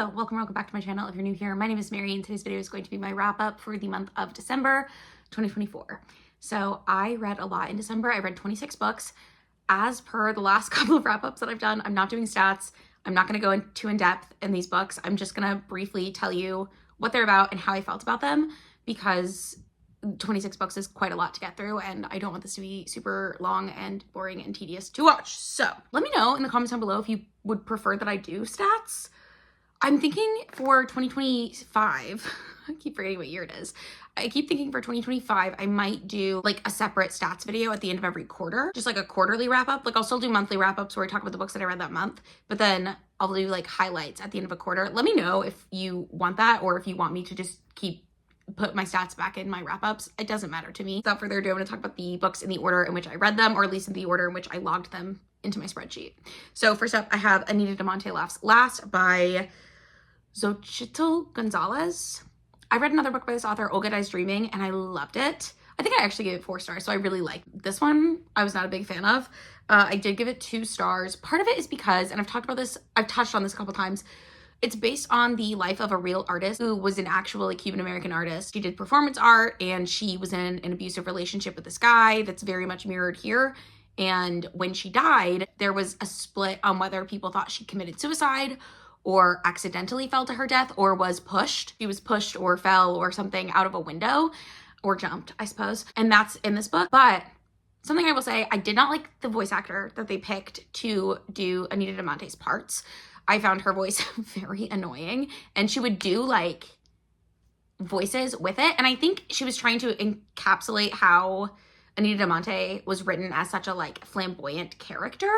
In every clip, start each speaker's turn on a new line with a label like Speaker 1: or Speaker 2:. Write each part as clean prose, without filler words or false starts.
Speaker 1: Hello, welcome back to my channel. If you're new here, my name is Mary and today's video is going to be my wrap up for the month of December 2024. So I read a lot in December. I read 26 books. As per the last couple of wrap ups that I've done, I'm not doing stats. I'm not going to go too in depth in these books. I'm just going to briefly tell you what they're about and how I felt about them, because 26 books is quite a lot to get through and I don't want this to be super long and boring and tedious to watch. So let me know in the comments down below if you would prefer that I do stats. I'm thinking for 2025, I keep forgetting what year it is. I keep thinking for 2025, I might do like a separate stats video at the end of every quarter, just like a quarterly wrap up. Like I'll still do monthly wrap ups where I talk about the books that I read that month, but then I'll do like highlights at the end of a quarter. Let me know if you want that or if you want me to just put my stats back in my wrap ups. It doesn't matter to me. Without further ado, I'm going to talk about the books in the order in which I read them, or at least in the order in which I logged them into my spreadsheet. So first up, I have Anita de Monte Laughs Last by Xochitl Gonzalez. I read another book by this author, Olga Dies Dreaming, and I loved it. I think I actually gave it 4 stars, so I really liked this one. I was not a big fan of. I did give it 2 stars. Part of it is because, and I've talked about this, I've touched on this a couple times, it's based on the life of a real artist who was an actual like Cuban-American artist. She did performance art and she was in an abusive relationship with this guy that's very much mirrored here. And when she died, there was a split on whether people thought she committed suicide or accidentally fell to her death or was pushed. She was pushed or fell or something out of a window or jumped, I suppose. And that's in this book. But something I will say, I did not like the voice actor that they picked to do Anita de Monte's parts. I found her voice very annoying, and she would do like voices with it. And I think she was trying to encapsulate how Anita de Monte was written as such a like flamboyant character,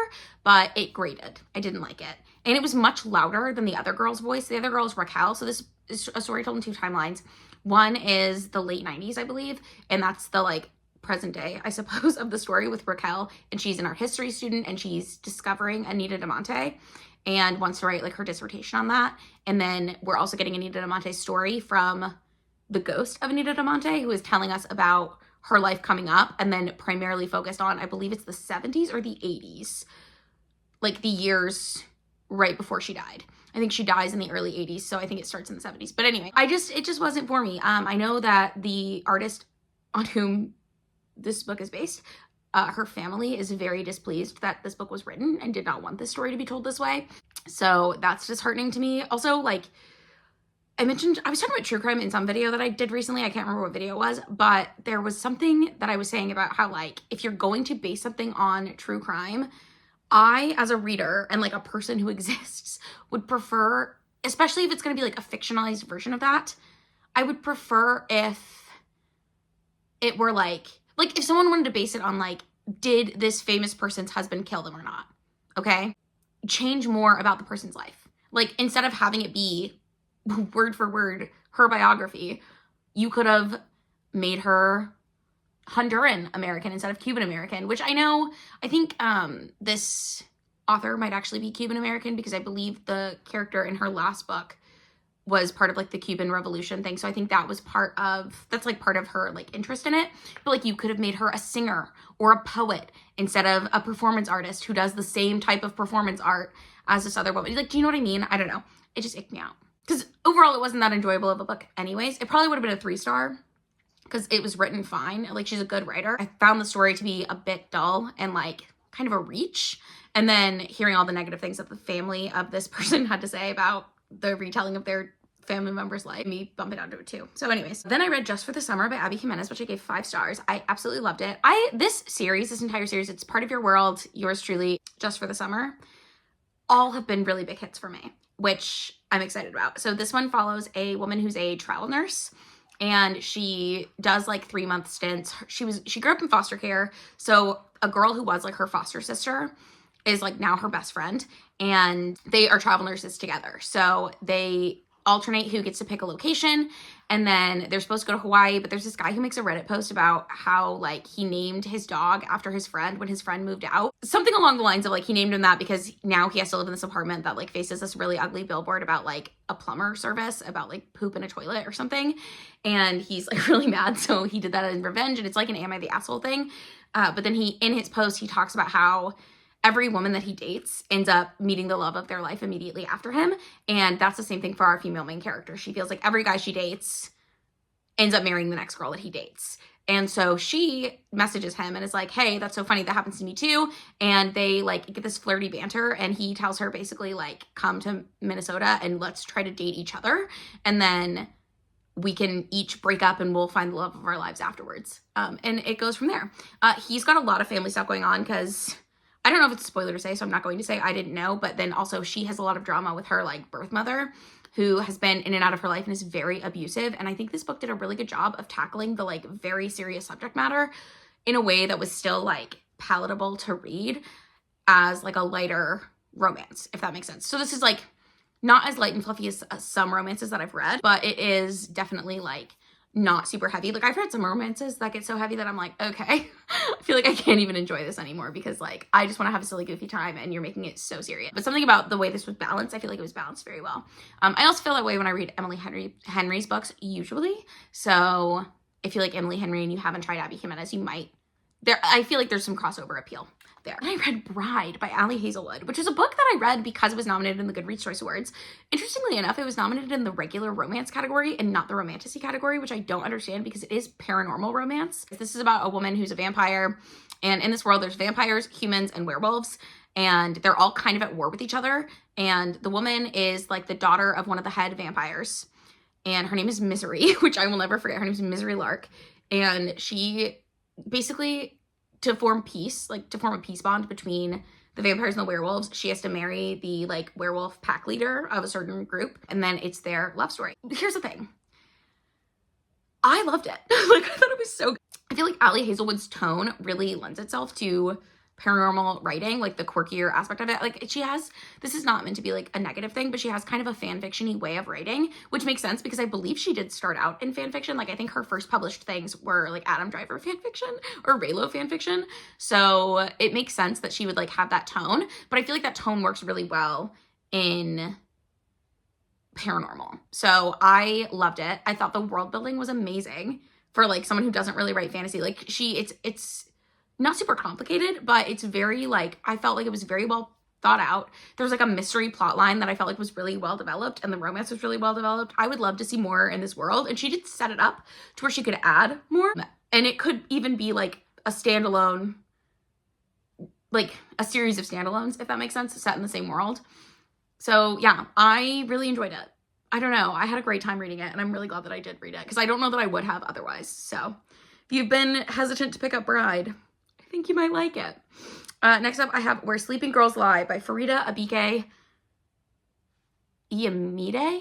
Speaker 1: but it grated. I didn't like it. And it was much louder than the other girl's voice. The other girl is Raquel. So this is a story told in 2 timelines. One is the late 90s, I believe. And that's the like present day, I suppose, of the story with Raquel. And she's an art history student and she's discovering Anita de Monte and wants to write like her dissertation on that. And then we're also getting Anita de Monte's story from the ghost of Anita de Monte, who is telling us about her life coming up, and then primarily focused on, I believe it's the 70s or the 80s, like the years right before she died. I think she dies in the early 80s, so I think it starts in the 70s. But anyway, it just wasn't for me. I know that the artist on whom this book is based, her family is very displeased that this book was written and did not want this story to be told this way. So that's disheartening to me. Also, like I mentioned, I was talking about true crime in some video that I did recently. I can't remember what video it was, but there was something that I was saying about how like, if you're going to base something on true crime, I, as a reader and like a person who exists, would prefer, especially if it's going to be like a fictionalized version of that, I would prefer if it were like if someone wanted to base it on like, did this famous person's husband kill them or not? Okay. Change more about the person's life. Like instead of having it be word for word her biography, you could have made her Honduran American instead of Cuban American, which I think this author might actually be Cuban American, because I believe the character in her last book was part of like the Cuban Revolution thing. So I think that was that's like part of her like interest in it. But like you could have made her a singer or a poet instead of a performance artist who does the same type of performance art as this other woman. Like, do you know what I mean? I don't know. It just icked me out. Because overall, it wasn't that enjoyable of a book anyways. It probably would have been a 3-star because it was written fine. Like, she's a good writer. I found the story to be a bit dull and like kind of a reach. And then hearing all the negative things that the family of this person had to say about the retelling of their family member's life, me bump it down to a 2. So anyways, then I read Just for the Summer by Abby Jimenez, which I gave 5 stars. I absolutely loved it. This entire series, It's Part of Your World, yours truly, Just for the Summer, all have been really big hits for me, which I'm excited about. So this one follows a woman who's a travel nurse, and she does like 3-month stints. She grew up in foster care. So a girl who was like her foster sister is like now her best friend, and they are travel nurses together. So they alternate who gets to pick a location, and then they're supposed to go to Hawaii, but there's this guy who makes a Reddit post about how like he named his dog after his friend when his friend moved out. Something along the lines of like he named him that because now he has to live in this apartment that like faces this really ugly billboard about like a plumber service, about like poop in a toilet or something. And he's like really mad, so he did that in revenge, and it's like an am I the asshole thing. But then in his post, he talks about how every woman that he dates ends up meeting the love of their life immediately after him. And that's the same thing for our female main character. She feels like every guy she dates ends up marrying the next girl that he dates. And so she messages him and is like, hey, that's so funny. That happens to me too. And they like get this flirty banter, and he tells her basically like, come to Minnesota and let's try to date each other. And then we can each break up and we'll find the love of our lives afterwards. And it goes from there. He's got a lot of family stuff going on because I don't know if it's a spoiler to say, so I'm not going to say. I didn't know. But then also she has a lot of drama with her like birth mother, who has been in and out of her life and is very abusive. And I think this book did a really good job of tackling the like very serious subject matter in a way that was still like palatable to read as like a lighter romance, if that makes sense. So this is like not as light and fluffy as some romances that I've read, but it is definitely like not super heavy. Like I've read some romances that get so heavy that I'm like, okay, I feel like I can't even enjoy this anymore because like I just want to have a silly goofy time and you're making it so serious. But something about the way this was balanced, I feel like it was balanced very well. I also feel that way when I read Emily Henry's books usually. So if you like Emily Henry and you haven't tried Abby Jimenez, you might. I feel like there's some crossover appeal there. And I read Bride by Ali Hazelwood, which is a book that I read because it was nominated in the Goodreads Choice Awards. Interestingly enough, it was nominated in the regular romance category and not the romantasy category, which I don't understand because it is paranormal romance. This is about a woman who's a vampire, and in this world there's vampires, humans, and werewolves, and they're all kind of at war with each other. And the woman is like the daughter of one of the head vampires, and her name is Misery, which I will never forget. Her name is Misery Lark, and she basically, to form peace, like to form a peace bond between the vampires and the werewolves, she has to marry the like werewolf pack leader of a certain group, and then it's their love story. Here's the thing. I loved it. Like I thought it was so good. I feel like Ali Hazelwood's tone really lends itself to paranormal writing, like the quirkier aspect of it. Like she has, this is not meant to be like a negative thing, but she has kind of a fan fiction-y way of writing, which makes sense because I believe she did start out in fan fiction. Like I think her first published things were like Adam Driver fan fiction or Reylo fan fiction. So it makes sense that she would like have that tone, but I feel like that tone works really well in paranormal. So I loved it. I thought the world building was amazing for like someone who doesn't really write fantasy. Like it's not super complicated, but it's very like, I felt like it was very well thought out. There was like a mystery plot line that I felt like was really well developed, and the romance was really well developed. I would love to see more in this world, and she did set it up to where she could add more, and it could even be like a standalone, like a series of standalones, if that makes sense, set in the same world. So yeah, I really enjoyed it. I don't know, I had a great time reading it, and I'm really glad that I did read it because I don't know that I would have otherwise. So if you've been hesitant to pick up Bride, I think you might like it. Next up, I have Where Sleeping Girls Lie by Farida Abike Iyamide.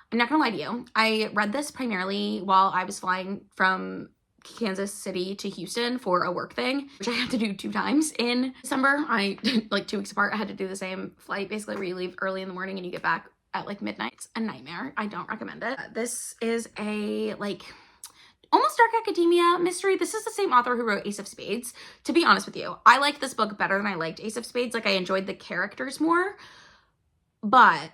Speaker 1: I'm not gonna lie to you. I read this primarily while I was flying from Kansas City to Houston for a work thing, which I had to do 2 times in December. Like 2 weeks apart, I had to do the same flight, basically where you leave early in the morning and you get back at like midnight. It's a nightmare. I don't recommend it. This is a like almost dark academia mystery. This is the same author who wrote Ace of Spades. To be honest with you, I liked this book better than I liked Ace of Spades. Like I enjoyed the characters more, but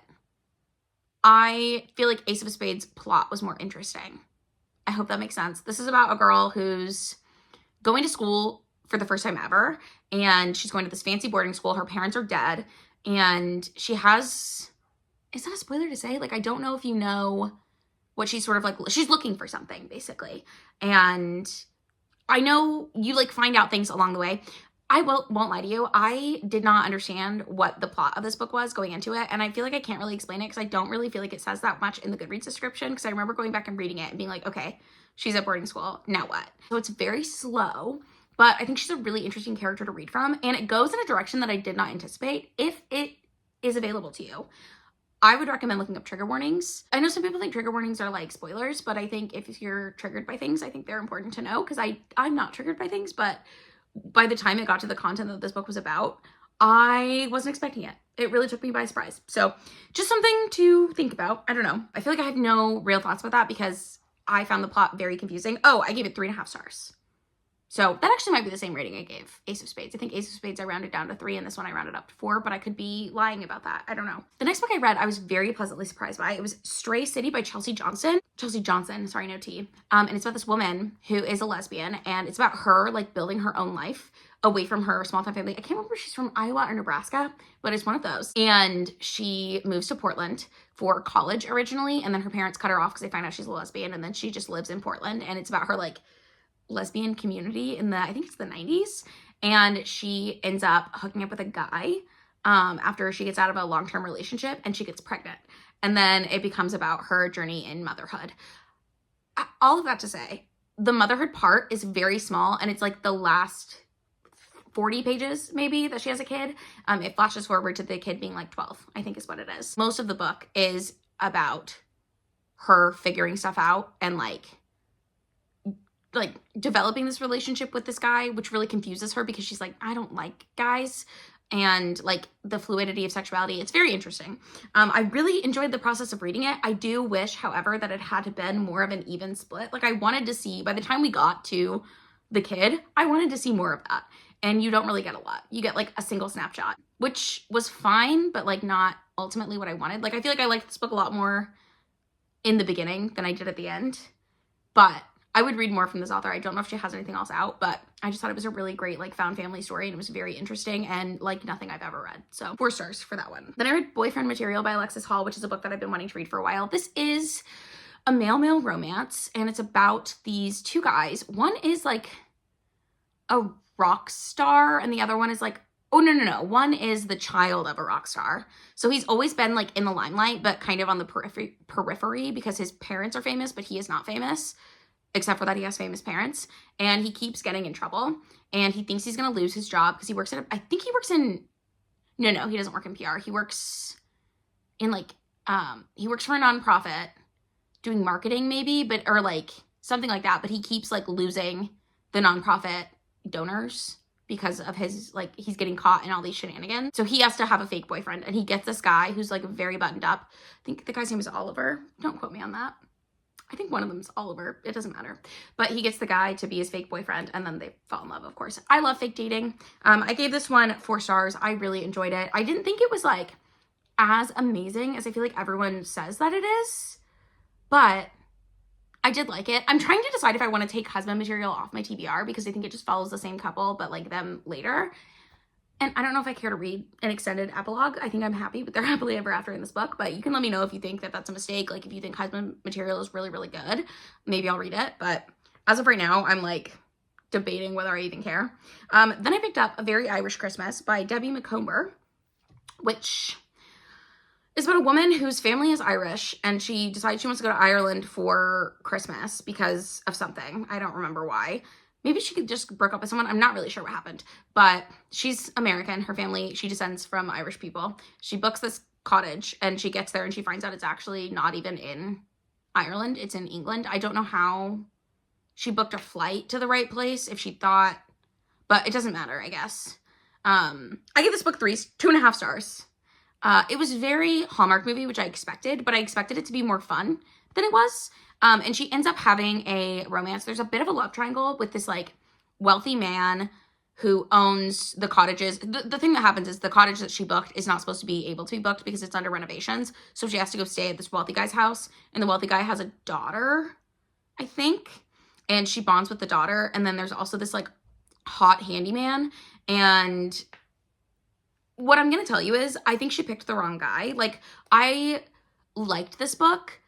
Speaker 1: I feel like Ace of Spades plot was more interesting. I hope that makes sense. This is about a girl who's going to school for the first time ever, and she's going to this fancy boarding school. Her parents are dead, and she has, is that a spoiler to say? Like, I don't know if you know what she's sort of like, she's looking for something basically. And I know you like find out things along the way. I won't lie to you. I did not understand what the plot of this book was going into it. And I feel like I can't really explain it because I don't really feel like it says that much in the Goodreads description. Because I remember going back and reading it and being like, okay, she's at boarding school. Now what? So it's very slow, but I think she's a really interesting character to read from. And it goes in a direction that I did not anticipate if it is available to you. I would recommend looking up trigger warnings. I know some people think trigger warnings are like spoilers, but I think if you're triggered by things, I think they're important to know because I'm not triggered by things, but by the time it got to the content that this book was about, I wasn't expecting it. It really took me by surprise. So just something to think about. I don't know. I feel like I have no real thoughts about that because I found the plot very confusing. Oh, I gave it 3.5 stars. So that actually might be the same rating I gave Ace of Spades. I think Ace of Spades I rounded down to 3 and this one I rounded up to 4, but I could be lying about that. I don't know. The next book I read, I was very pleasantly surprised by. It was Stray City by Chelsea Johnson. Chelsea Johnson, sorry, no T. And it's about this woman who is a lesbian, and it's about her like building her own life away from her small town family. I can't remember if she's from Iowa or Nebraska, but it's one of those. And she moves to Portland for college originally, and then her parents cut her off because they find out she's a lesbian, and then she just lives in Portland, and it's about her like lesbian community in the, I think it's the 90s, and she ends up hooking up with a guy after she gets out of a long-term relationship, and she gets pregnant. And then it becomes about her journey in motherhood. All of that to say, the motherhood part is very small, and it's like the last 40 pages maybe that she has a kid. It flashes forward to the kid being like 12, I think is what it is. Most of the book is about her figuring stuff out and like developing this relationship with this guy, which really confuses her because she's like, I don't like guys, and like the fluidity of sexuality. It's very interesting. I really enjoyed the process of reading it. I do wish, however, that it had been more of an even split. Like I wanted to see, by the time we got to the kid, I wanted to see more of that. And you don't really get a lot. You get like a single snapshot, which was fine, but like not ultimately what I wanted. Like I feel like I liked this book a lot more in the beginning than I did at the end, but I would read more from this author. I don't know if she has anything else out, but I just thought it was a really great like found family story, and it was very interesting and like nothing I've ever read. So 4 stars for that one. Then I read Boyfriend Material by Alexis Hall, which is a book that I've been wanting to read for a while. This is a male-male romance, and it's about these 2 guys. One is like a rock star, and the other one is like, oh no. One is the child of a rock star. So he's always been like in the limelight, but kind of on the periphery because his parents are famous, but he is not famous. Except for that he has famous parents, and he keeps getting in trouble, and he thinks he's going to lose his job because he works at, I think he works in, no, he doesn't work in PR. He works in like, he works for a nonprofit doing marketing maybe, but, or like something like that, but he keeps like losing the nonprofit donors because of his, like, he's getting caught in all these shenanigans. So he has to have a fake boyfriend, and he gets this guy who's like very buttoned up. I think the guy's name is Oliver. Don't quote me on that. I think one of them's Oliver. It doesn't matter. But he gets the guy to be his fake boyfriend, and then they fall in love, of course. I love fake dating. I gave this one 4 stars. I really enjoyed it. I didn't think it was like as amazing as I feel like everyone says that it is, but I did like it. I'm trying to decide if I want to take Husband Material off my TBR because I think it just follows the same couple, but like them later. And I don't know if I care to read an extended epilogue. I think I'm happy with their happily ever after in this book, but you can let me know if you think that that's a mistake. Like if you think Husband Material is really, really good, maybe I'll read it. But as of right now, I'm like debating whether I even care. Then I picked up A Very Irish Christmas by Debbie Macomber, which is about a woman whose family is Irish, and she decides she wants to go to Ireland for Christmas because of something. I don't remember why. Maybe she just broke up with someone. I'm not really sure what happened, but she's American. Her family, she descends from Irish people. She books this cottage, and she gets there and she finds out it's actually not even in Ireland. It's in England. I don't know how she booked a flight to the right place if she thought, but it doesn't matter, I guess. I gave this book 2.5 stars. It was very Hallmark movie, which I expected, but I expected it to be more fun than it was. And she ends up having a romance. There's a bit of a love triangle with this like wealthy man who owns the cottages. The thing that happens is the cottage that she booked is not supposed to be able to be booked because it's under renovations. So she has to go stay at this wealthy guy's house, and the wealthy guy has a daughter, I think, and she bonds with the daughter. And then there's also this like hot handyman. And what I'm going to tell you is I think she picked the wrong guy. Like I liked this book,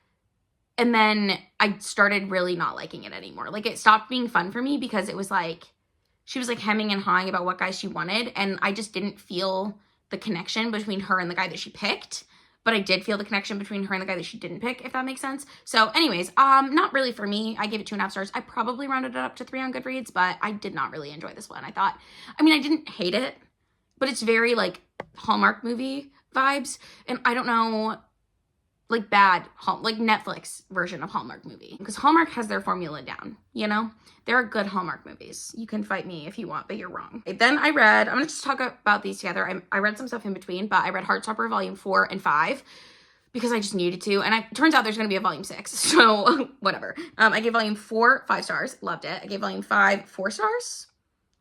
Speaker 1: and then I started really not liking it anymore. Like it stopped being fun for me because it was like, she was like hemming and hawing about what guy she wanted. And I just didn't feel the connection between her and the guy that she picked. But I did feel the connection between her and the guy that she didn't pick, if that makes sense. So anyways, not really for me. I gave it 2.5 stars. I probably rounded it up to 3 on Goodreads, but I did not really enjoy this one. I didn't hate it, but it's very like Hallmark movie vibes. And I don't know, like bad, like Netflix version of Hallmark movie. Because Hallmark has their formula down, you know? There are good Hallmark movies. You can fight me if you want, but you're wrong. Then I'm going to just talk about these together. I read some stuff in between, but I read Heartstopper Volume 4 and 5 because I just needed to. And it turns out there's going to be a Volume 6, so whatever. I gave Volume 4 5 stars. Loved it. I gave Volume 5 4 stars.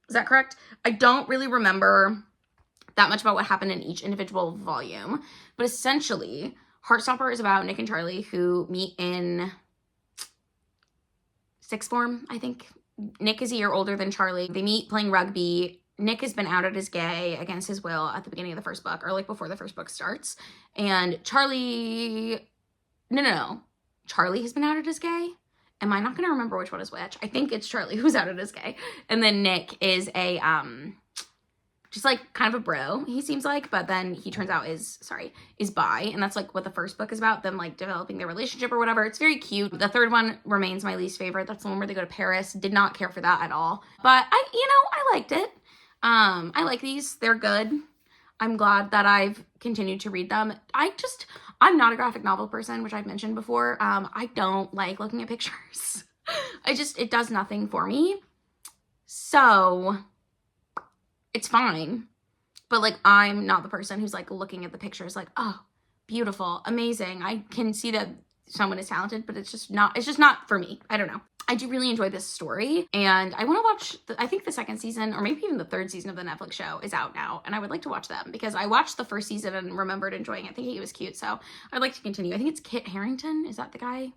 Speaker 1: Is that correct? I don't really remember that much about what happened in each individual volume, but essentially Heartstopper is about Nick and Charlie who meet in 6th form, I think. Nick is a year older than Charlie. They meet playing rugby. Nick has been outed as gay against his will at the beginning of the first book, or like before the first book starts. And Charlie, no. Charlie has been outed as gay. Am I not going to remember which one is which? I think it's Charlie who's outed as gay. And then Nick is a, just like kind of a bro, he seems like, but then he turns out is bi. And that's like what the first book is about, them like developing their relationship or whatever. It's very cute. The third one remains my least favorite. That's the one where they go to Paris. Did not care for that at all. But I liked it. I like these. They're good. I'm glad that I've continued to read them. I'm not a graphic novel person, which I've mentioned before. I don't like looking at pictures. It does nothing for me. So it's fine. But like, I'm not the person who's like looking at the pictures like, oh, beautiful, amazing. I can see that someone is talented, but it's just not for me. I don't know. I do really enjoy this story, and I want to watch, I think the second season, or maybe even the third season of the Netflix show is out now, and I would like to watch them, because I watched the first season and remembered enjoying it, thinking he was cute, so I'd like to continue. I think it's Kit Harington, is that the guy?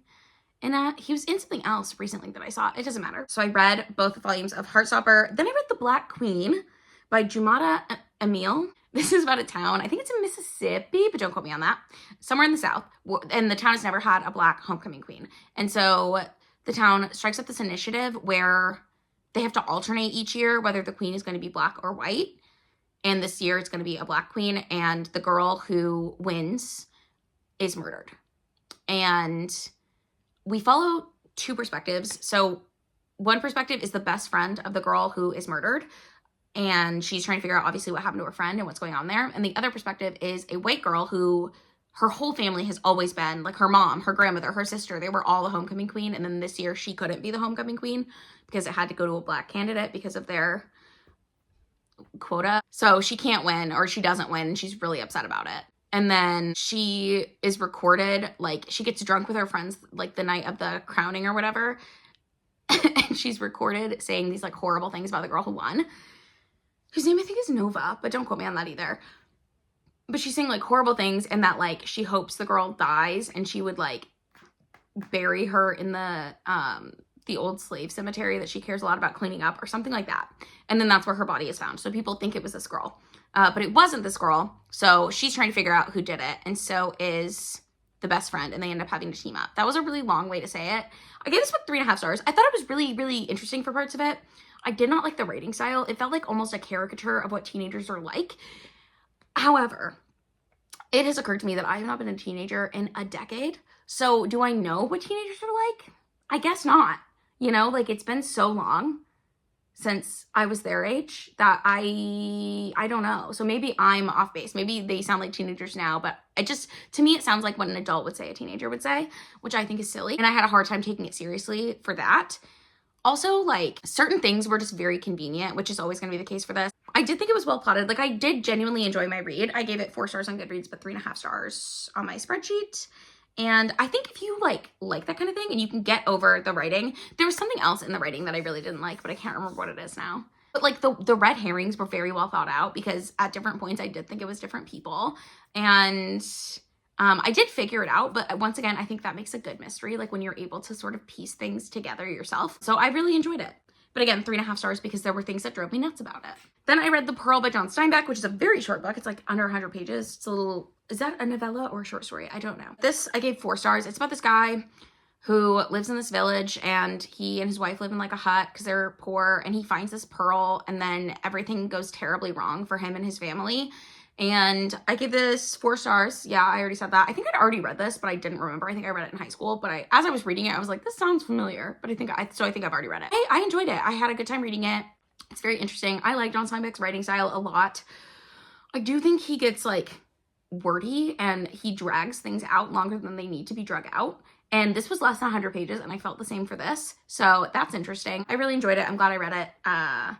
Speaker 1: And he was in something else recently that I saw. It doesn't matter. So I read both volumes of Heartstopper, then I read The Black Queen by Jumada Emile. This is about a town, I think it's in Mississippi, but don't quote me on that, somewhere in the South, and the town has never had a Black homecoming queen, and so the town strikes up this initiative where they have to alternate each year whether the queen is going to be Black or white. And this year it's going to be a Black queen, and the girl who wins is murdered. And we follow two perspectives. So one perspective is the best friend of the girl who is murdered, and she's trying to figure out obviously what happened to her friend and what's going on there. And the other perspective is a white girl who, her whole family has always been, like her mom, her grandmother, her sister, they were all the homecoming queen. And then this year she couldn't be the homecoming queen because it had to go to a Black candidate because of their quota. So she can't win, or she doesn't win, and she's really upset about it. And then she is recorded, like she gets drunk with her friends like the night of the crowning or whatever. And she's recorded saying these like horrible things about the girl who won, whose name I think is Nova, but don't quote me on that either. But she's saying like horrible things, and that like she hopes the girl dies, and she would like bury her in the old slave cemetery that she cares a lot about cleaning up, or something like that. And then that's where her body is found. So people think it was this girl, but it wasn't this girl. So she's trying to figure out who did it, and so is the best friend, and they end up having to team up. That was a really long way to say it. I gave this book 3.5 stars. I thought it was really, really interesting for parts of it. I did not like the writing style. It felt like almost a caricature of what teenagers are like. However, it has occurred to me that I have not been a teenager in a decade. So do I know what teenagers are like? I guess not. You know, like it's been so long since I was their age that I don't know. So maybe I'm off base. Maybe they sound like teenagers now, but to me, it sounds like what an adult would say a teenager would say, which I think is silly. And I had a hard time taking it seriously for that. Also, like, certain things were just very convenient, which is always going to be the case for this. I did think it was well plotted. Like, I did genuinely enjoy my read. I gave it 4 stars on Goodreads, but 3.5 stars on my spreadsheet. And I think if you, like that kind of thing, and you can get over the writing, there was something else in the writing that I really didn't like, but I can't remember what it is now. But, like, the red herrings were very well thought out, because at different points, I did think it was different people. And I did figure it out, but once again, I think that makes a good mystery, like when you're able to sort of piece things together yourself. So I really enjoyed it. But again, 3.5 stars because there were things that drove me nuts about it. Then I read The Pearl by John Steinbeck, which is a very short book. It's like under 100 pages. It's a little, is that a novella or a short story? I don't know. This I gave 4 stars. It's about this guy who lives in this village, and he and his wife live in like a hut because they're poor, and he finds this pearl, and then everything goes terribly wrong for him and his family. And I gave this 4 stars. Yeah, I already said that. I think I'd already read this, but I didn't remember. I think I read it in high school, but as I was reading it, I was like, this sounds familiar, but I think I've already read it. I enjoyed it. I had a good time reading it. It's very interesting. I like John Steinbeck's writing style a lot. I do think he gets like wordy, and he drags things out longer than they need to be drug out. And this was less than 100 pages, and I felt the same for this. So that's interesting. I really enjoyed it. I'm glad I read it.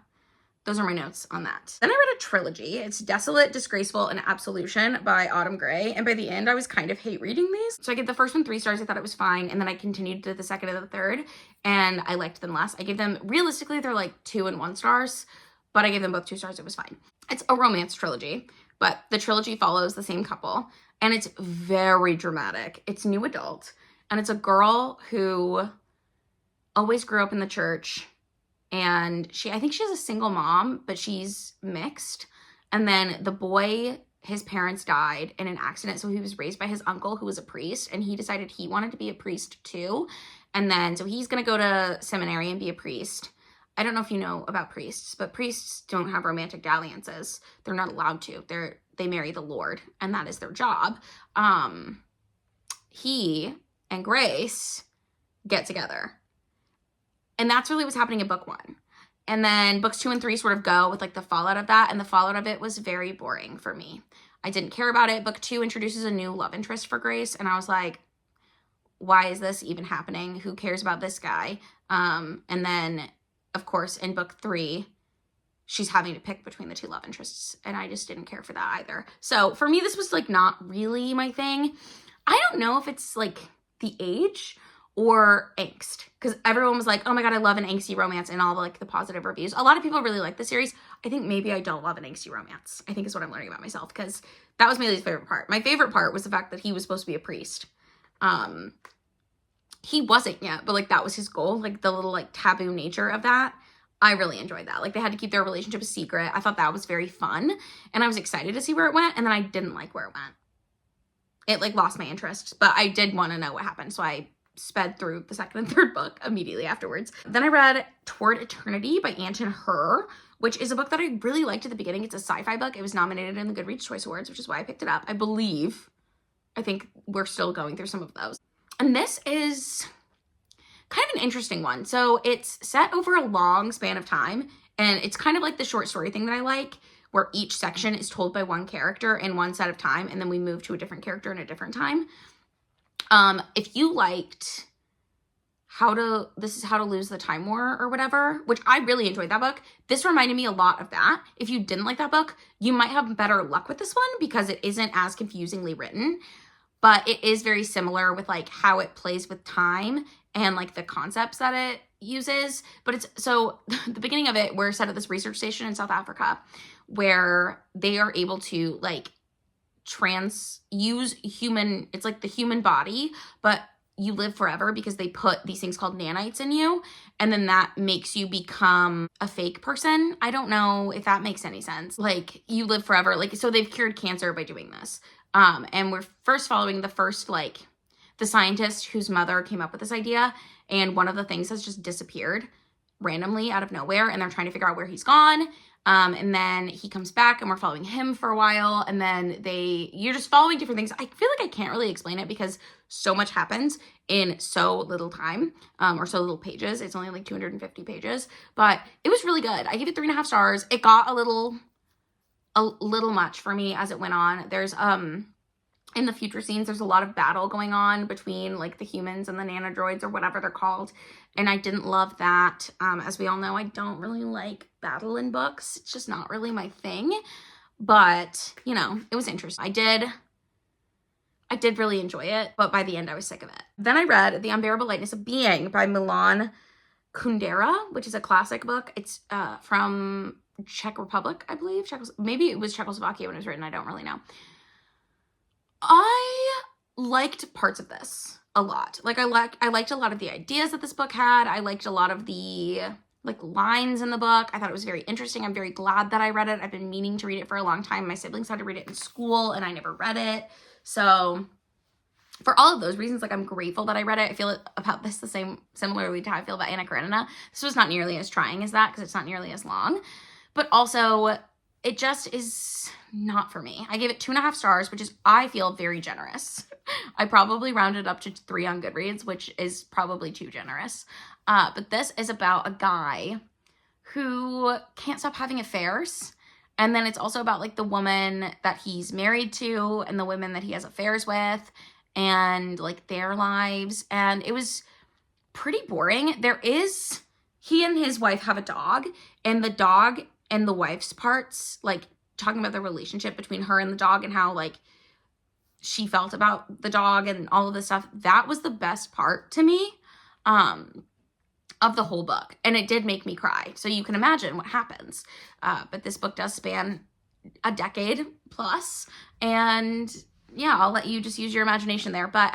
Speaker 1: Those are my notes on that. Then I read a trilogy. It's Desolate, Disgraceful, and Absolution by Autumn Gray. And by the end, I was kind of hate reading these. So I gave the first one 3 stars. I thought it was fine. And then I continued to the second and the third, and I liked them less. I gave them, realistically, they're like 2 and 1 stars, but I gave them both 2 stars. It was fine. It's a romance trilogy, but the trilogy follows the same couple, and it's very dramatic. It's new adult, and it's a girl who always grew up in the church, and I think she's a single mom, but she's mixed. And then the boy, his parents died in an accident, so he was raised by his uncle who was a priest, and he decided he wanted to be a priest too. And then so he's gonna go to seminary and be a priest. I don't know if you know about priests, but priests don't have romantic dalliances. They're not allowed to. They marry the Lord, and that is their job. He and Grace get together. And that's really what's happening in book 1. And then books 2 and 3 sort of go with like the fallout of that, and the fallout of it was very boring for me. I didn't care about it. Book 2 introduces a new love interest for Grace, and I was like, why is this even happening? Who cares about this guy? And then, of course, in book 3, she's having to pick between the 2 love interests, and I just didn't care for that either. So for me, this was like not really my thing. I don't know if it's like the age or angst, because everyone was like, oh my god, I love an angsty romance, and all the positive reviews. A lot of people really like the series. I think maybe I don't love an angsty romance, I think is what I'm learning about myself, because that was my least favorite part. My favorite part was the fact that he was supposed to be a priest. He wasn't yet, but like that was his goal, like the little like taboo nature of that. I really enjoyed that. Like they had to keep their relationship a secret. I thought that was very fun, and I was excited to see where it went, and then I didn't like where it went. It like lost my interest, but I did want to know what happened, so I sped through the 2nd and 3rd book immediately afterwards. Then I read Toward Eternity by Anton Hur, which is a book that I really liked at the beginning. It's a sci-fi book. It was nominated in the Goodreads Choice Awards, which is why I picked it up. I think we're still going through some of those. And this is kind of an interesting one. So it's set over a long span of time, and it's kind of like the short story thing that I like, where each section is told by one character in one set of time, and then we move to a different character in a different time. If you liked This is How to Lose the Time War or whatever, which I really enjoyed that book, this reminded me a lot of that. If you didn't like that book, you might have better luck with this one because it isn't as confusingly written, but it is very similar with like how it plays with time and like the concepts that it uses. But it's so the beginning of it, we're set at this research station in South Africa where they are able to like it's like the human body, but you live forever because they put these things called nanites in you, and then that makes you become a fake person. I don't know if that makes any sense. Like you live forever, like so they've cured cancer by doing this. And we're first following the scientist whose mother came up with this idea, and one of the things has just disappeared randomly out of nowhere, and they're trying to figure out where he's gone. And then he comes back, and we're following him for a while, and then you're just following different things. I feel like I can't really explain it because so much happens in so little time, or so little pages. It's only like 250 pages, but it was really good. I gave it 3.5 stars. It got a little much for me as it went on. There's in the future scenes, there's a lot of battle going on between like the humans and the nanodroids or whatever they're called, and I didn't love that. As we all know, I don't really like battle in books. It's just not really my thing, but you know, it was interesting. I did really enjoy it, but by the end I was sick of it. Then I read The Unbearable Lightness of Being by Milan Kundera, which is a classic book. It's from Czech Republic, I believe. Maybe it was Czechoslovakia when it was written. I don't really know. I liked parts of this a lot. Like I liked a lot of the ideas that this book had. I liked a lot of the like lines in the book. I thought it was very interesting. I'm very glad that I read it. I've been meaning to read it for a long time. My siblings had to read it in school and I never read it. So for all of those reasons, like I'm grateful that I read it. I feel about this similarly to how I feel about Anna Karenina. This was not nearly as trying as that because it's not nearly as long, but also it just is not for me. I gave it 2.5 stars, which is, I feel, very generous. I probably rounded up to 3 on Goodreads, which is probably too generous. But this is about a guy who can't stop having affairs. And then it's also about like the woman that he's married to and the women that he has affairs with and like their lives. And it was pretty boring. He and his wife have a dog, and the dog and the wife's parts, like talking about the relationship between her and the dog and how like she felt about the dog and all of this stuff, that was the best part to me of the whole book. And it did make me cry. So you can imagine what happens. But this book does span a decade plus. And yeah, I'll let you just use your imagination there. But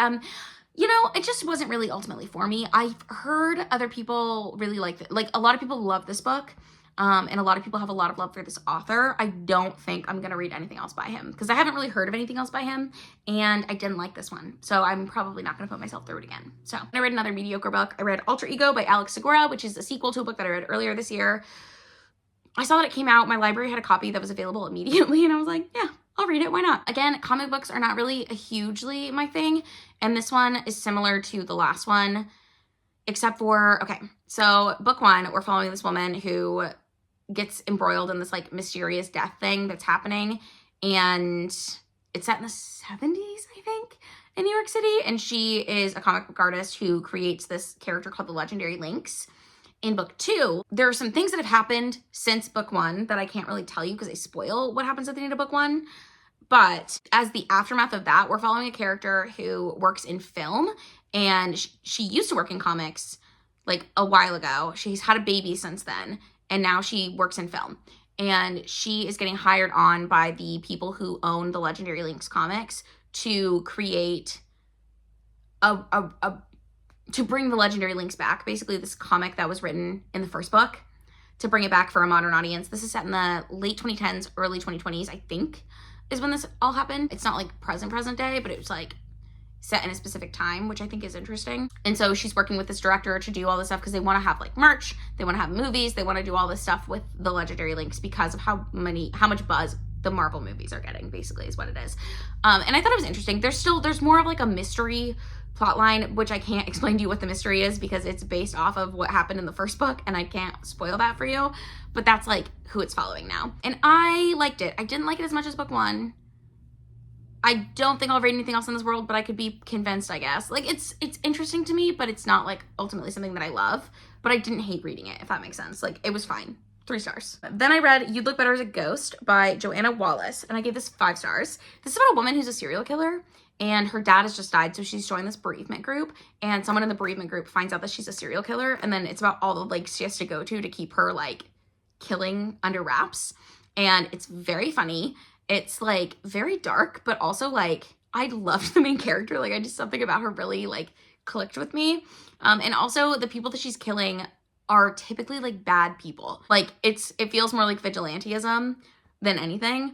Speaker 1: you know, it just wasn't really ultimately for me. I've heard other people really like it. Like, a lot of people love this book. And a lot of people have a lot of love for this author. I don't think I'm going to read anything else by him because I haven't really heard of anything else by him, and I didn't like this one. So I'm probably not going to put myself through it again. So I read another mediocre book. I read Alter Ego by Alex Segura, which is a sequel to a book that I read earlier this year. I saw that it came out. My library had a copy that was available immediately, and I was like, yeah, I'll read it. Why not? Again, comic books are not really hugely my thing, and this one is similar to the last one, except for, okay, so book one, we're following this woman who gets embroiled in this like mysterious death thing that's happening, and it's set in the 70s, I think, in New York City, and she is a comic book artist who creates this character called the Legendary Lynx. In book two, there are some things that have happened since book one that I can't really tell you because they spoil what happens at the end of book one. But as the aftermath of that, we're following a character who works in film, and she used to work in comics like a while ago. She's had a baby since then, and now she works in film. And she is getting hired on by the people who own the Legendary Lynx comics to create to bring the Legendary Lynx back, basically this comic that was written in the first book, to bring it back for a modern audience. This is set in the late 2010s, early 2020s, I think, is when this all happened. It's not like present day, but it was like set in a specific time, which I think is interesting. And so she's working with this director to do all this stuff because they want to have like merch, they want to have movies, they want to do all this stuff with the Legendary Lynx because of how much buzz the Marvel movies are getting, basically, is what it is. And I thought it was interesting. There's more of like a mystery plotline, which I can't explain to you what the mystery is because it's based off of what happened in the first book, and I can't spoil that for you, but that's like who it's following now. And I liked it. I didn't like it as much as book one. I don't think I'll read anything else in this world, but I could be convinced, I guess. Like, it's interesting to me, but it's not like ultimately something that I love, but I didn't hate reading it, if that makes sense. Like, it was fine. 3 stars. Then I read You'd Look Better as a Ghost by Joanna Wallace, and I gave this 5 stars. This is about a woman who's a serial killer, and her dad has just died, so she's joined this bereavement group, and someone in the bereavement group finds out that she's a serial killer, and then it's about all the lengths she has to go to keep her, like, killing under wraps, and it's very funny. It's, like, very dark, but also, like, I loved the main character. Like, I just, something about her really, like, clicked with me. And also, the people that she's killing are typically, like, bad people. Like, it feels more like vigilantism than anything.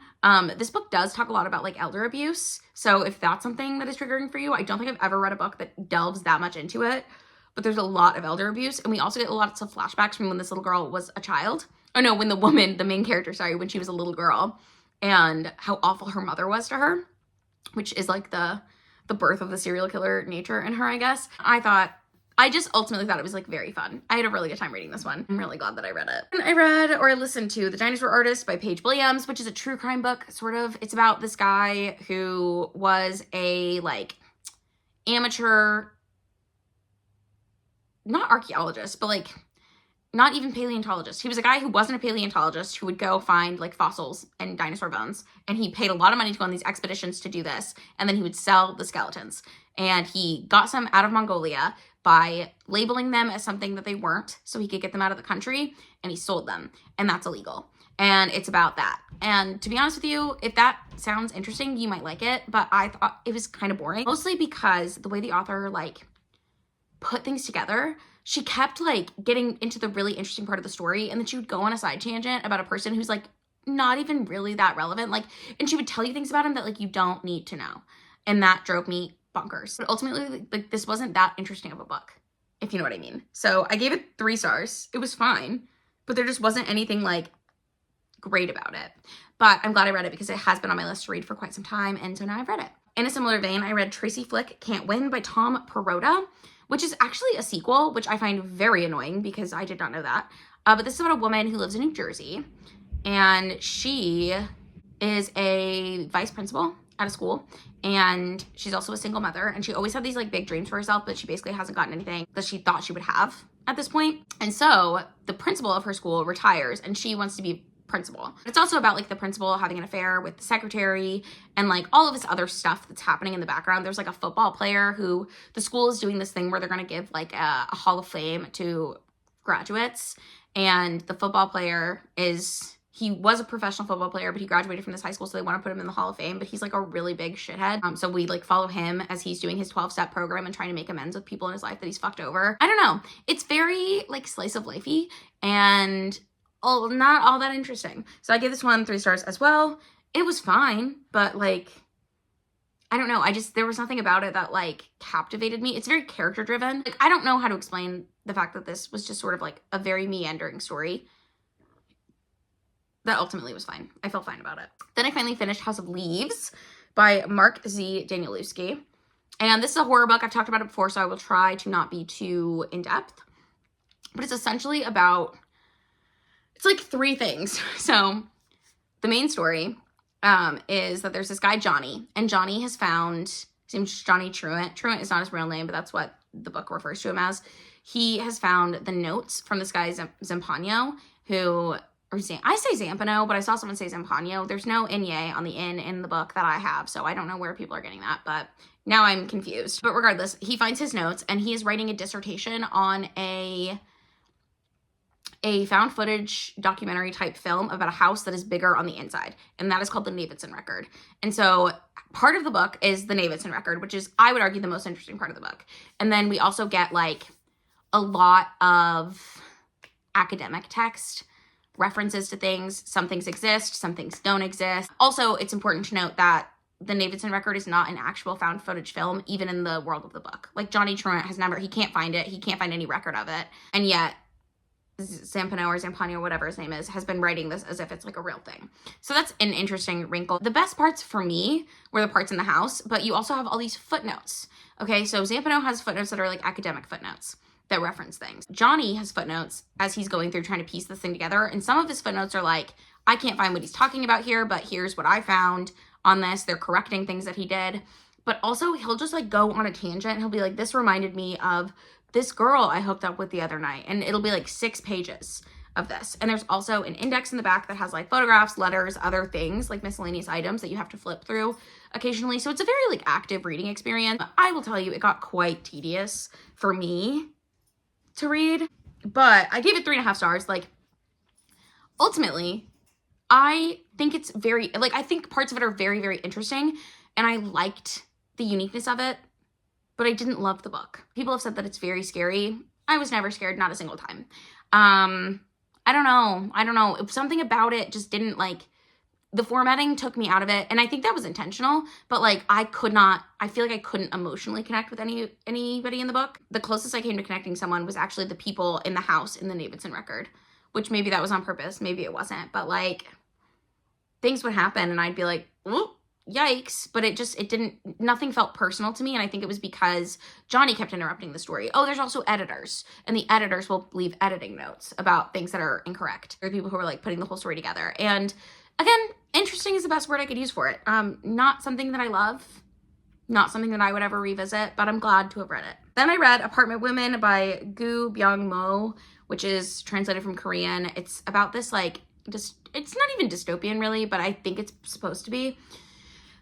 Speaker 1: This book does talk a lot about, like, elder abuse. So if that's something that is triggering for you, I don't think I've ever read a book that delves that much into it. But there's a lot of elder abuse. And we also get lots of flashbacks from when this little girl was a child. Oh, no, when the main character, when she was a little girl. And how awful her mother was to her, which is like the birth of the serial killer nature in her, I guess. I just ultimately thought it was like very fun. I had a really good time reading this one. I'm really glad that I read it. And I listened to The Dinosaur Artist by Paige Williams, which is a true crime book, sort of. It's about this guy who was a like amateur, not archaeologist, but like not even paleontologist. He was a guy who wasn't a paleontologist who would go find like fossils and dinosaur bones. And he paid a lot of money to go on these expeditions to do this. And then he would sell the skeletons. And he got some out of Mongolia by labeling them as something that they weren't so he could get them out of the country. And he sold them. And that's illegal. And it's about that. And to be honest with you, if that sounds interesting, you might like it. But I thought it was kind of boring. Mostly because the way the author like put things together, she kept like getting into the really interesting part of the story, and then she would go on a side tangent about a person who's like not even really that relevant, like, and she would tell you things about him that like you don't need to know, and that drove me bonkers. But ultimately, like, this wasn't that interesting of a book, if you know what I mean. So I gave it 3 stars. It was fine, but there just wasn't anything like great about it. But I'm glad I read it because it has been on my list to read for quite some time, and so now I've read it. In a similar vein, I read Tracy Flick Can't Win by Tom Perrotta, which is actually a sequel, which I find very annoying because I did not know that. But this is about a woman who lives in New Jersey, and she is a vice principal at a school, and she's also a single mother, and she always had these like big dreams for herself, but she basically hasn't gotten anything that she thought she would have at this point. And so the principal of her school retires, and she wants to be principal. It's also about like the principal having an affair with the secretary and like all of this other stuff that's happening in the background. There's like a football player who the school is doing this thing where they're going to give like a Hall of Fame to graduates, and the football player is He was a professional football player, but he graduated from this high school, so they want to put him in the Hall of Fame, but he's like a really big shithead. So we like follow him as he's doing his 12-step program and trying to make amends with people in his life that he's fucked over. I don't know. It's very like slice of lifey and not all that interesting. So I give this one 3 stars as well. It was fine, but like, I don't know. There was nothing about it that like captivated me. It's very character driven. Like, I don't know how to explain the fact that this was just sort of like a very meandering story that ultimately was fine. I felt fine about it. Then I finally finished House of Leaves by Mark Z. Danielewski. And this is a horror book. I've talked about it before, so I will try to not be too in-depth. But it's essentially about, it's like 3 things. So the main story is that there's this guy, Johnny, and Johnny has found, his name's Johnny Truant. Truant is not his real name, but that's what the book refers to him as. He has found the notes from this guy, Zampano, who... I say Zampano, but I saw someone say Zampano. There's no Inye on the in the book that I have, so I don't know where people are getting that, but now I'm confused. But regardless, he finds his notes, and he is writing a dissertation on a found footage documentary type film about a house that is bigger on the inside, and that is called the Navidson Record. And so part of the book is the Navidson Record, which is, I would argue, the most interesting part of the book. And then we also get like a lot of academic text, references to things. Some things exist, some things don't exist. Also, it's important to note that the Navidson Record is not an actual found footage film, even in the world of the book. Like, Johnny Truant has never, he can't find it. He can't find any record of it. And yet, Zampano or Zampano or whatever his name is, has been writing this as if it's like a real thing. So that's an interesting wrinkle. The best parts for me were the parts in the house, but you also have all these footnotes. Okay, so Zampano has footnotes that are like academic footnotes that reference things. Johnny has footnotes as he's going through trying to piece this thing together, and some of his footnotes are like, I can't find what he's talking about here, but here's what I found on this. They're correcting things that he did. But also, he'll just like go on a tangent, and he'll be like, this reminded me of this girl I hooked up with the other night, and it'll be like 6 pages of this. And there's also an index in the back that has like photographs, letters, other things, like miscellaneous items that you have to flip through occasionally. So it's a very like active reading experience. I will tell you, it got quite tedious for me to read, but I gave it 3.5 stars. Like, ultimately, I think it's very, like, I think parts of it are very, very interesting, and I liked the uniqueness of it, but I didn't love the book. People have said that it's very scary. I was never scared, not a single time. I don't know. Something about it just didn't, like, the formatting took me out of it, and I think that was intentional, but like, I feel like I couldn't emotionally connect with anybody in the book. The closest I came to connecting someone was actually the people in the house in the Navidson Record, which maybe that was on purpose, maybe it wasn't, but like, things would happen and I'd be like, oh, yikes, but nothing felt personal to me, and I think it was because Johnny kept interrupting the story. Oh, there's also editors, and the editors will leave editing notes about things that are incorrect. There are people who are like putting the whole story together, and again, interesting is the best word I could use for it. Not something that I love, not something that I would ever revisit, but I'm glad to have read it. Then I read Apartment Women by Gu Byung-mo, which is translated from Korean. It's about this like, it's not even dystopian really, but I think it's supposed to be.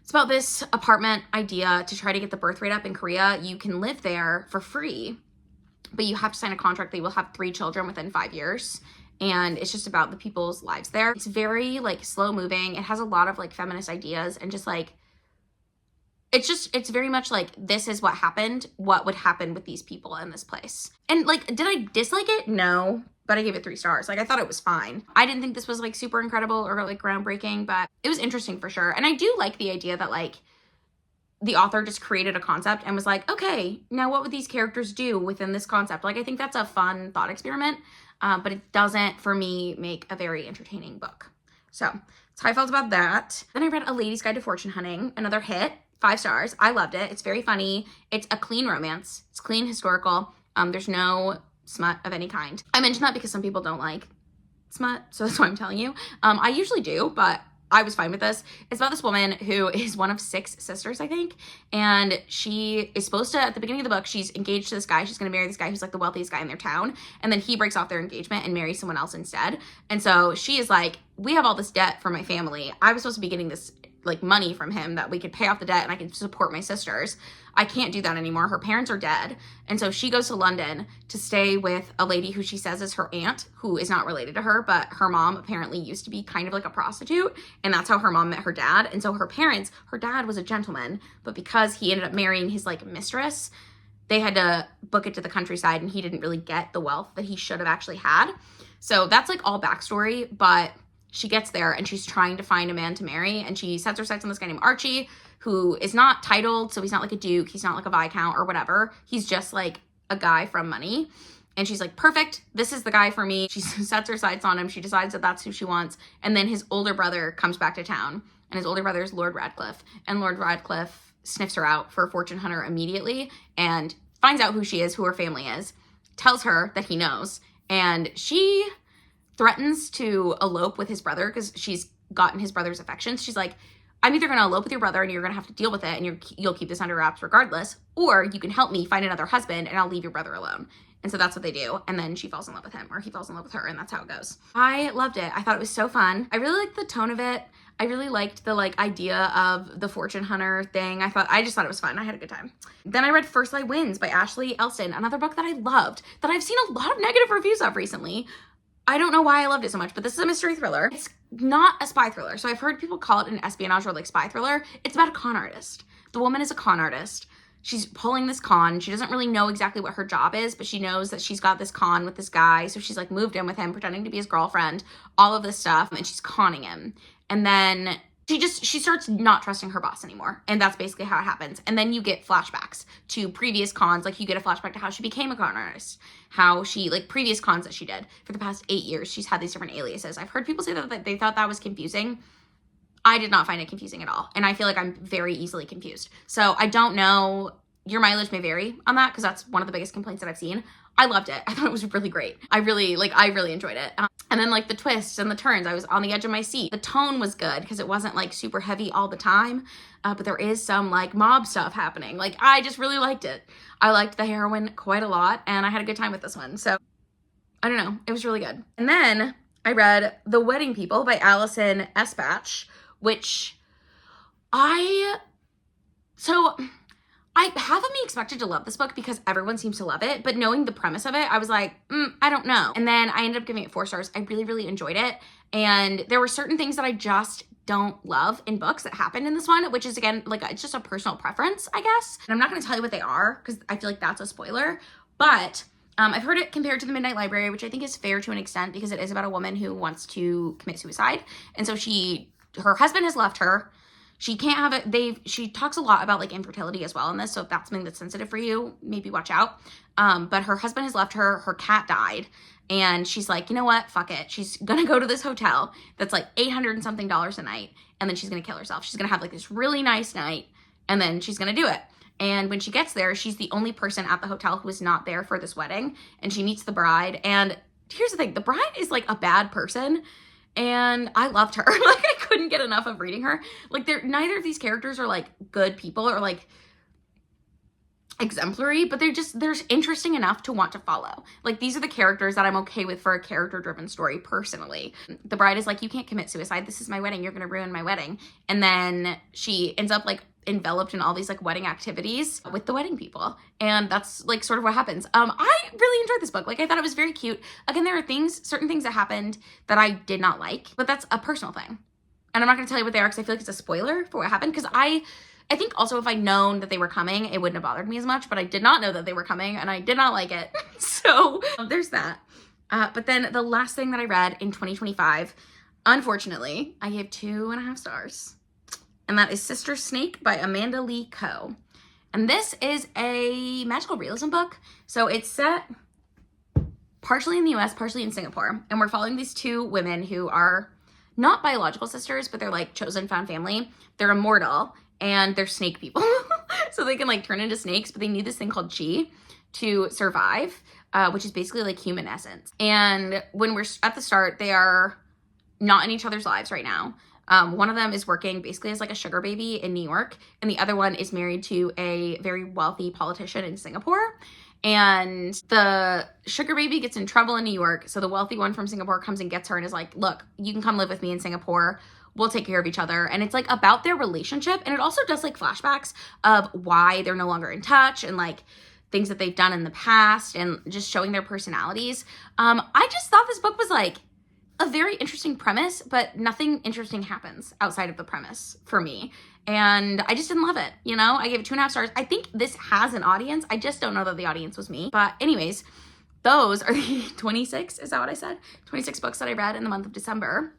Speaker 1: It's about this apartment idea to try to get the birth rate up in Korea. You can live there for free, but you have to sign a contract that you will have 3 children within 5 years. And it's just about the people's lives there. It's very like slow moving. It has a lot of like feminist ideas, and just like, it's very much like, this is what happened, what would happen with these people in this place. And like, did I dislike it? No, but I gave it 3 stars. Like, I thought it was fine. I didn't think this was like super incredible or like groundbreaking, but it was interesting for sure. And I do like the idea that like, the author just created a concept and was like, okay, now what would these characters do within this concept? Like, I think that's a fun thought experiment, but it doesn't, for me, make a very entertaining book. So that's how I felt about that. Then I read A Lady's Guide to Fortune Hunting, another hit, 5 stars. I loved it. It's very funny. It's a clean romance. It's clean historical. There's no smut of any kind. I mention that because some people don't like smut, so that's why I'm telling you. I usually do, but I was fine with this. It's about this woman who is one of 6 sisters, I think, and she is supposed to, at the beginning of the book, she's engaged to this guy. She's going to marry this guy who's like the wealthiest guy in their town, and then he breaks off their engagement and marries someone else instead. And so she is like, we have all this debt for my family. I was supposed to be getting this like money from him that we could pay off the debt and I could support my sisters. I can't do that anymore. Her parents are dead. And so she goes to London to stay with a lady who she says is her aunt, who is not related to her, but her mom apparently used to be kind of like a prostitute. And that's how her mom met her dad. And so her dad was a gentleman, but because he ended up marrying his like mistress, they had to book it to the countryside and he didn't really get the wealth that he should have actually had. So that's like all backstory, but she gets there and she's trying to find a man to marry, and she sets her sights on this guy named Archie, who is not titled, so he's not like a duke, he's not like a viscount or whatever. He's just like a guy from money. And she's like, perfect, this is the guy for me. She sets her sights on him. She decides that that's who she wants. And then his older brother comes back to town, and his older brother is Lord Radcliffe. And Lord Radcliffe sniffs her out for a fortune hunter immediately and finds out who she is, who her family is, tells her that he knows, and she threatens to elope with his brother because she's gotten his brother's affections. She's like, I'm either going to elope with your brother and you're going to have to deal with it and you'll keep this under wraps regardless, or you can help me find another husband and I'll leave your brother alone. And so that's what they do. And then she falls in love with him, or he falls in love with her, and that's how it goes. I loved it. I thought it was so fun. I really liked the tone of it. I really liked the like idea of the fortune hunter thing. I just thought it was fun. I had a good time. Then I read First Light Wins by Ashley Elston, another book that I loved, that I've seen a lot of negative reviews of recently. I don't know why I loved it so much, but this is a mystery thriller. It's not a spy thriller. So I've heard people call it an espionage or like spy thriller. It's about a con artist. The woman is a con artist. She's pulling this con. She doesn't really know exactly what her job is, but she knows that she's got this con with this guy. So she's like moved in with him, pretending to be his girlfriend, all of this stuff, and she's conning him. And then she starts not trusting her boss anymore. And that's basically how it happens. And then you get flashbacks to previous cons. Like you get a flashback to how she became a con artist, how she, like previous cons that she did for the past 8 years. She's had these different aliases. I've heard people say that they thought that was confusing. I did not find it confusing at all. And I feel like I'm very easily confused. So I don't know. Your mileage may vary on that, because that's one of the biggest complaints that I've seen. I loved it. I thought it was really great. I really enjoyed it. And then like the twists and the turns, I was on the edge of my seat. The tone was good because it wasn't like super heavy all the time, but there is some like mob stuff happening. Like I just really liked it. I liked the heroine quite a lot, and I had a good time with this one. So I don't know, it was really good. And then I read The Wedding People by Alison Espach, which I half of me expected to love this book because everyone seems to love it, but knowing the premise of it, I was like, I don't know. And then I ended up giving it 4 stars. I really, really enjoyed it. And there were certain things that I just don't love in books that happened in this one, which is, again, like, it's just a personal preference, I guess. And I'm not going to tell you what they are because I feel like that's a spoiler. But I've heard it compared to The Midnight Library, which I think is fair to an extent because it is about a woman who wants to commit suicide. And so her husband has left her. She can't have it. She talks a lot about like infertility as well in this. So if that's something that's sensitive for you, maybe watch out. But her husband has left her. Her cat died. And she's like, you know what? Fuck it. She's going to go to this hotel that's like $800 and something a night. And then she's going to kill herself. She's going to have like this really nice night. And then she's going to do it. And when she gets there, she's the only person at the hotel who is not there for this wedding. And she meets the bride. And here's the thing. The bride is like a bad person. And I loved her. Like, I couldn't get enough of reading her. Like, neither of these characters are like good people or like exemplary, but they're interesting enough to want to follow. Like, these are the characters that I'm okay with for a character-driven story, personally. The bride is like, you can't commit suicide. This is my wedding. You're gonna ruin my wedding. And then she ends up like enveloped in all these like wedding activities with the wedding people, and that's like sort of what happens. I really enjoyed this book. Like, I thought it was very cute. Again, there are certain things that happened that I did not like, but that's a personal thing, and I'm not going to tell you what they are because I feel like it's a spoiler for what happened. Because I think also if I'd known that they were coming, it wouldn't have bothered me as much, but I did not know that they were coming, and I did not like it. So there's that. But then the last thing that I read in 2025, unfortunately, I gave 2.5 stars. And that is Sister Snake by Amanda Lee Coe. And this is a magical realism book. So it's set partially in the US, partially in Singapore. And we're following these 2 women who are not biological sisters, but they're like chosen found family. They're immortal and they're snake people. So they can like turn into snakes, but they need this thing called chi to survive, which is basically like human essence. And when we're at the start, they are not in each other's lives right now. One of them is working basically as like a sugar baby in New York, and the other one is married to a very wealthy politician in Singapore. And the sugar baby gets in trouble in New York, so the wealthy one from Singapore comes and gets her and is like, look, you can come live with me in Singapore. will take care of each other. And it's like about their relationship. And it also does like flashbacks of why they're no longer in touch and like things that they've done in the past and just showing their personalities. I just thought this book was like a very interesting premise, but nothing interesting happens outside of the premise for me. And I just didn't love it. You know, I gave it 2.5 stars. I think this has an audience. I just don't know that the audience was me. But anyways, those are the 26, is that what I said? 26 books that I read in the month of December.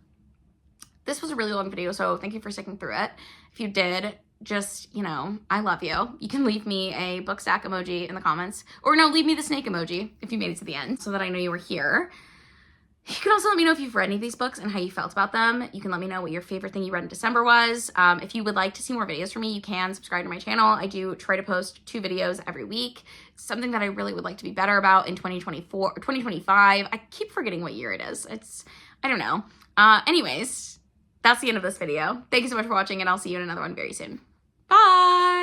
Speaker 1: This was a really long video, so thank you for sticking through it. If you did, just, you know, I love you. You can leave me a book stack emoji in the comments. Or no, leave me the snake emoji if you made it to the end so that I know you were here. You can also let me know if you've read any of these books and how you felt about them. You can let me know what your favorite thing you read in December was. If you would like to see more videos from me, you can subscribe to my channel. I do try to post 2 videos every week. It's something that I really would like to be better about in 2024 or 2025. I keep forgetting what year it is. I don't know. Anyways, that's the end of this video. Thank you so much for watching, and I'll see you in another one very soon. Bye!